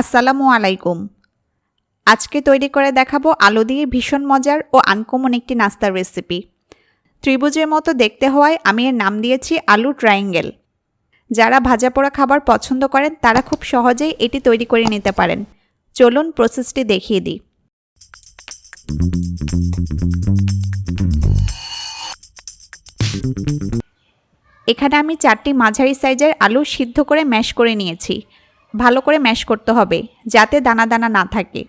আসসালামু আলাইকুম। আজকে তৈরি করে দেখাবো আলু দিয়ে ভীষণ মজার ও আনকমন একটি নাস্তার রেসিপি। ত্রিভুজের মতো দেখতে হওয়ায় আমি এর নাম দিয়েছি আলু ট্রায়াঙ্গেল। যারা ভাজা পোড়া খাবার পছন্দ করেন তারা খুব সহজেই এটি তৈরি করে নিতে পারেন। চলুন প্রসেসটি দেখিয়ে দিই। এখানে আমি 4টি মাঝারি সাইজের আলু সিদ্ধ করে ম্যাশ করে নিয়েছি। ভালো করে ম্যাশ করতে হবে যাতে দানা দানা না থাকে।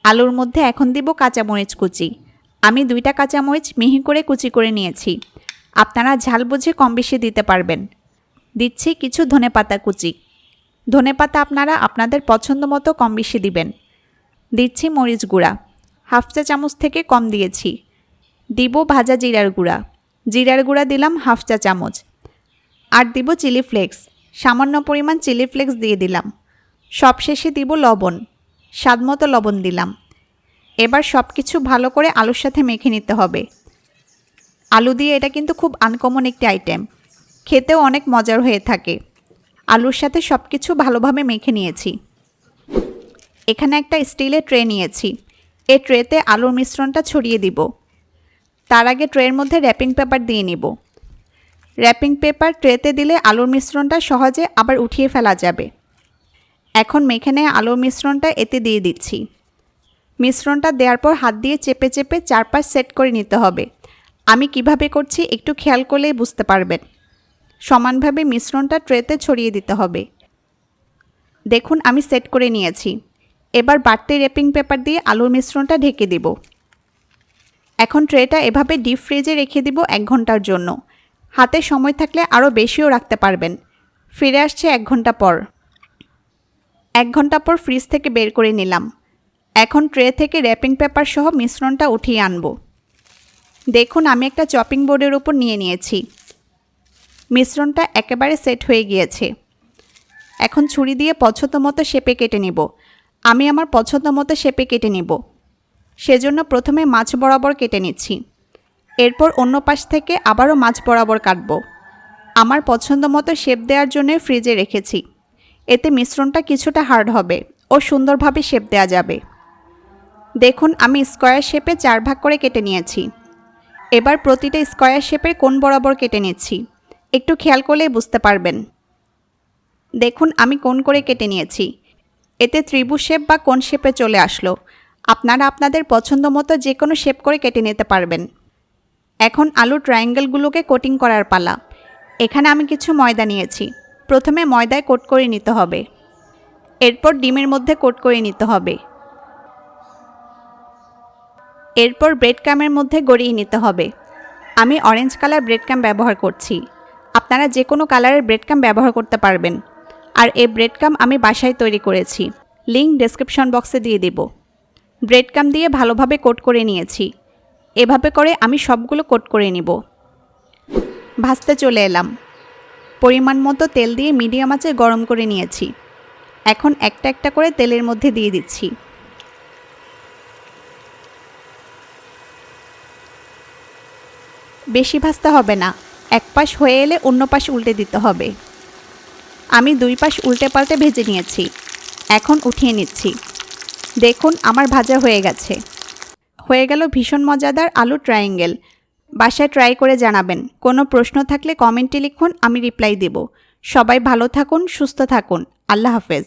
আলুর মধ্যে এখন দিব কাঁচামরিচ কুচি। আমি 2টা কাঁচামরিচ মিহি করে কুচি করে নিয়েছি। আপনারা ঝাল বুঝে কম বেশি দিতে পারবেন। দিচ্ছি কিছু ধনেপাতা কুচি। ধনেপাতা আপনারা আপনাদের পছন্দ মতো কম বেশি দিবেন। দিচ্ছি মরিচ গুঁড়া, হাফ চা চামচ থেকে কম দিয়েছি। দিব ভাজা জিরার গুঁড়া। জিরার গুঁড়া দিলাম হাফ চা চামচ। আর দিব চিলি ফ্লেক্স, সামান্য পরিমাণ চিলি ফ্লেক্স দিয়ে দিলাম। সবশেষে দিব লবণ, স্বাদমতো লবণ দিলাম। এবার সব কিছু ভালো করে আলুর সাথে মেখে নিতে হবে। আলু দিয়ে এটা কিন্তু খুব আনকমন একটি আইটেম, খেতেও অনেক মজার হয়ে থাকে। আলুর সাথে সব কিছু ভালোভাবে মেখে নিয়েছি। এখানে একটা স্টিলের ট্রে নিয়েছি। এই ট্রেতে আলুর মিশ্রণটা ছড়িয়ে দিব। তার আগে ট্রের মধ্যে র্যাপিং পেপার দিয়ে নিব। র্যাপিং পেপার ট্রেতে দিলে আলুর মিশ্রণটা সহজে আবার উঠিয়ে ফেলা যাবে। এখন মেখে নেওয়া আলুর মিশ্রণটা এতে দিয়ে দিচ্ছি। মিশ্রণটা দেওয়ার পর হাত দিয়ে চেপে চেপে চারপাশ সেট করে নিতে হবে। আমি কিভাবে করছি একটু খেয়াল করলেই বুঝতে পারবেন। সমানভাবে মিশ্রণটা ট্রেতে ছড়িয়ে দিতে হবে। দেখুন আমি সেট করে নিয়েছি। এবার বাড়তি র্যাপিং পেপার দিয়ে আলুর মিশ্রণটা ঢেকে দিব। এখন ট্রেটা এভাবে ডিপ ফ্রিজে রেখে দিব 1 ঘন্টার জন্য। হাতে সময় থাকলে আরও বেশিও রাখতে পারবেন। ফিরে আসছে 1 ঘন্টা পর। 1 ঘন্টা পর ফ্রিজ থেকে বের করে নিলাম। এখন ট্রে থেকে র্যাপিং পেপার সহ মিশ্রণটা উঠিয়ে আনব। দেখুন আমি একটা চপিং বোর্ডের উপর নিয়ে নিয়েছি। মিশ্রণটা একেবারে সেট হয়ে গিয়েছে। এখন ছুরি দিয়ে পছন্দ মতো শেপে কেটে নিব। আমি আমার পছন্দ মতো শেপে কেটে নিব। সেজন্য প্রথমে মাছ বরাবর কেটে নিচ্ছি। এরপর অন্য পাশ থেকে আবারও মাছ বরাবর কাটব। আমার পছন্দ মতো শেপ দেওয়ার জন্য ফ্রিজে রেখেছি। এতে মিশ্রণটা কিছুটা হার্ড হবে ও সুন্দরভাবে শেপ দেওয়া যাবে। দেখুন আমি স্কয়ার শেপে 4 ভাগ করে কেটে নিয়েছি। এবার প্রতিটা স্কয়ার শেপের কোণ বরাবর কেটে নিচ্ছি। একটু খেয়াল করলেই বুঝতে পারবেন। দেখুন আমি কোণ করে কেটে নিয়েছি। এতে ত্রিভুজ শেপ বা কোণ শেপে চলে আসলো। আপনারা আপনাদের পছন্দ মতো যে কোনো শেপ করে কেটে নিতে পারবেন। এখন আলু ট্রায়াঙ্গেলগুলোকে কোটিং করার পালা। এখানে আমি কিছু ময়দা নিয়েছি। প্রথমে ময়দায় কোট করে নিতে হবে। এরপর ডিমের মধ্যে কোট করে নিতে হবে। এরপর ব্রেড ক্রামের মধ্যে গড়িয়ে নিতে হবে। আমি অরেঞ্জ কালার ব্রেড ক্রাম ব্যবহার করছি। আপনারা যে কোনো কালারের ব্রেড ক্রাম ব্যবহার করতে পারবেন। আর এই ব্রেড ক্রাম আমি বাসায় তৈরি করেছি। লিংক ডেসক্রিপশন বক্সে দিয়ে দেব। ব্রেড ক্রাম দিয়ে ভালোভাবে কোট করে নিয়েছি। এভাবে করে আমি সবগুলো কোট করে নিব। ভাজতে চলে এলাম। পরিমাণ মতো তেল দিয়ে মিডিয়াম আঁচে গরম করে নিয়েছি। এখন একটা একটা করে তেলের মধ্যে দিয়ে দিচ্ছি। বেশি ভাজতে হবে না। এক পাশ হয়ে এলে অন্য পাশ উল্টে দিতে হবে। আমি 2 পাশ উল্টে পাল্টে ভেজে নিয়েছি। এখন উঠিয়ে নিচ্ছি। দেখুন আমার ভাজা হয়ে গেছে। হয়ে গেল ভীষণ মজাদার আলু ট্রায়াঙ্গেল। বাসায় ট্রাই করে জানাবেন। কোনো প্রশ্ন থাকলে কমেন্টে লিখুন, আমি রিপ্লাই দেব। সবাই ভালো থাকুন, সুস্থ থাকুন। আল্লাহ হাফেজ।